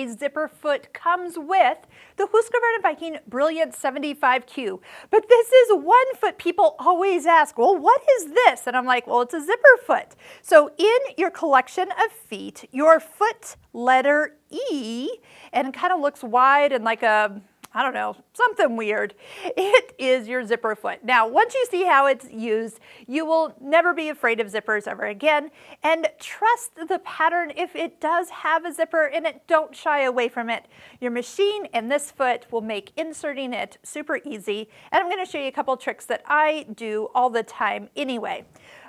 a zipper foot comes with the Husqvarna Viking Brilliance 75Q. But this is one foot people always ask, well, what is this? And I'm like, well, it's a zipper foot. So in your collection of feet, your foot letter E, and it kind of looks wide and like a, I don't know, something weird. It is your zipper foot. Now, once you see how it's used, you will never be afraid of zippers ever again. And trust the pattern if it does have a zipper in it. Don't shy away from it. Your machine and this foot will make inserting it super easy. And I'm going to show you a couple tricks that I do all the time anyway.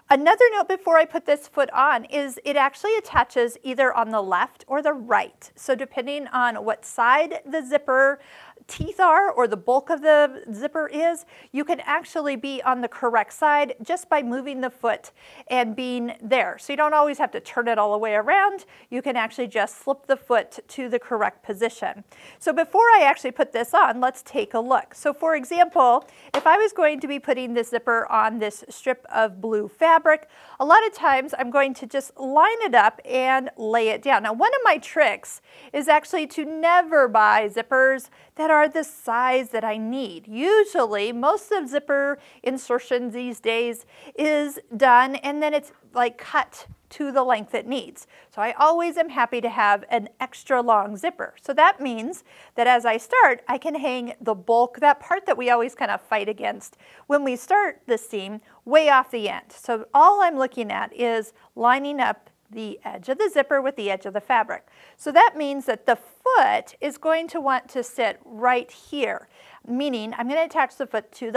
Another note before I put this foot on is it actually attaches either on the left or the right. So depending on what side the zipper teeth are or the bulk of the zipper is, you can actually be on the correct side just by moving the foot and being there. So you don't always have to turn it all the way around. You can actually just flip the foot to the correct position. So before I actually put this on, let's take a look. So for example, if I was going to be putting this zipper on this strip of blue fabric, a lot of times I'm going to just line it up and lay it down. Now, one of my tricks is actually to never buy zippers that are the size that I need. Usually, most of zipper insertions these days is done and then it's like cut to the length it needs. So I always am happy to have an extra long zipper. So that means that as I start, I can hang the bulk, that part that we always kind of fight against when we start the seam, way off the end. So all I'm looking at is lining up the edge of the zipper with the edge of the fabric. So that means that the foot is going to want to sit right here, meaning I'm going to attach the foot to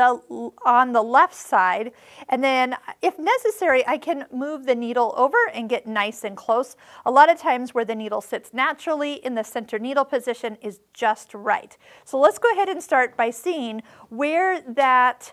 on the left side, and then if necessary, I can move the needle over and get nice and close. A lot of times where the needle sits naturally in the center needle position is just right. So let's go ahead and start by seeing where that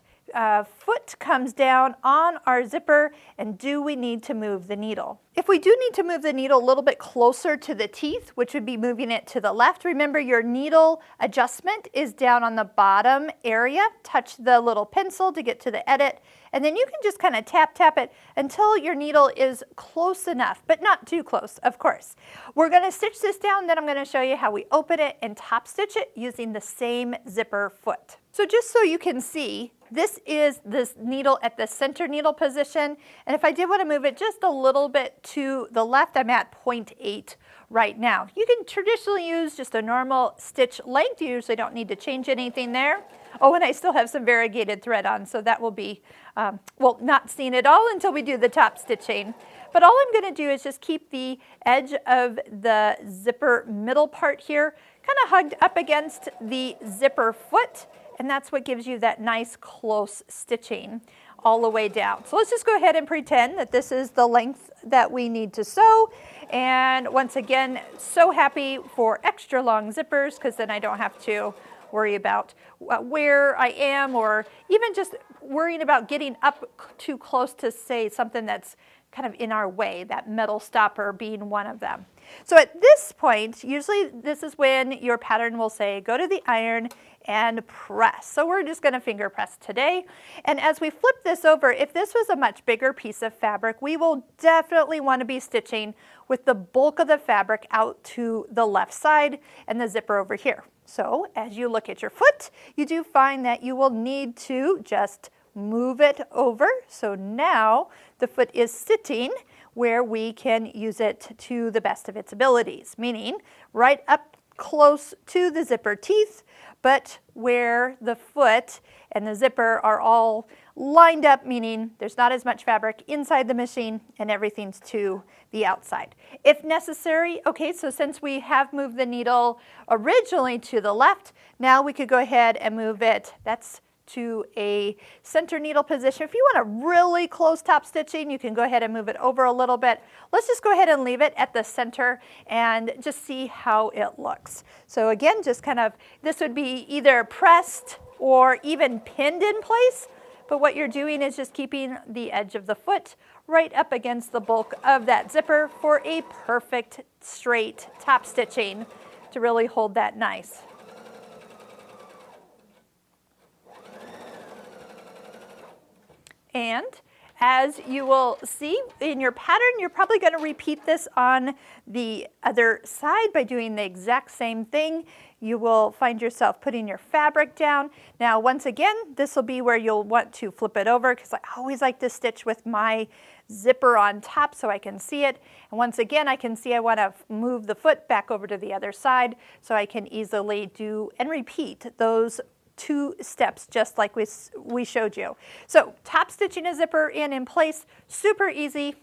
foot comes down on our zipper, and do we need to move the needle? If we do need to move the needle a little bit closer to the teeth, which would be moving it to the left, remember your needle adjustment is down on the bottom area. Touch the little pencil to get to the edit, and then you can just kind of tap it until your needle is close enough, but not too close, of course. We're going to stitch this down, then I'm going to show you how we open it and top stitch it using the same zipper foot. So just so you can see, this is this needle at the center needle position, and if I did want to move it just a little bit to the left, I'm at 0.8 right now. You can traditionally use just a normal stitch length. You usually don't need to change anything there. Oh, and I still have some variegated thread on, so that will be, well, not seen at all until we do the top stitching. But all I'm going to do is just keep the edge of the zipper middle part here kind of hugged up against the zipper foot, and that's what gives you that nice close stitching all the way down. So let's just go ahead and pretend that this is the length that we need to sew. And once again, so happy for extra long zippers, because then I don't have to worry about where I am, or even just worrying about getting up too close to, say, something that's kind of in our way, that metal stopper being one of them. So at this point, usually this is when your pattern will say, go to the iron and press. So we're just going to finger press today. And as we flip this over, if this was a much bigger piece of fabric, we will definitely want to be stitching with the bulk of the fabric out to the left side and the zipper over here. So as you look at your foot, you do find that you will need to just move it over. So now the foot is sitting where we can use it to the best of its abilities, meaning right up close to the zipper teeth, but where the foot and the zipper are all lined up, meaning there's not as much fabric inside the machine and everything's to the outside. If necessary, okay, so since we have moved the needle originally to the left, now we could go ahead and move it, that's to a center needle position. If you want a really close top stitching, you can go ahead and move it over a little bit. Let's just go ahead and leave it at the center and just see how it looks. So again, just kind of, this would be either pressed or even pinned in place, but what you're doing is just keeping the edge of the foot right up against the bulk of that zipper for a perfect straight top stitching to really hold that nice. And as you will see in your pattern, you're probably going to repeat this on the other side by doing the exact same thing. You will find yourself putting your fabric down. Now, once again, this will be where you'll want to flip it over, because I always like to stitch with my zipper on top so I can see it. And once again, I can see I want to move the foot back over to the other side so I can easily do and repeat those 2 steps just like we showed you. So top stitching a zipper in place, super easy.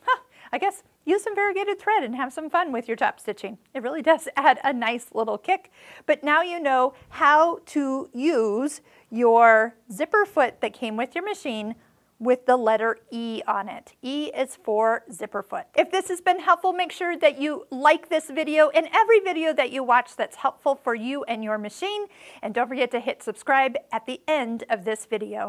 I guess use some variegated thread and have some fun with your top stitching. It really does add a nice little kick. But now you know how to use your zipper foot that came with your machine with the letter E on it. E is for zipper foot. If this has been helpful, make sure that you like this video and every video that you watch that's helpful for you and your machine. And don't forget to hit subscribe at the end of this video.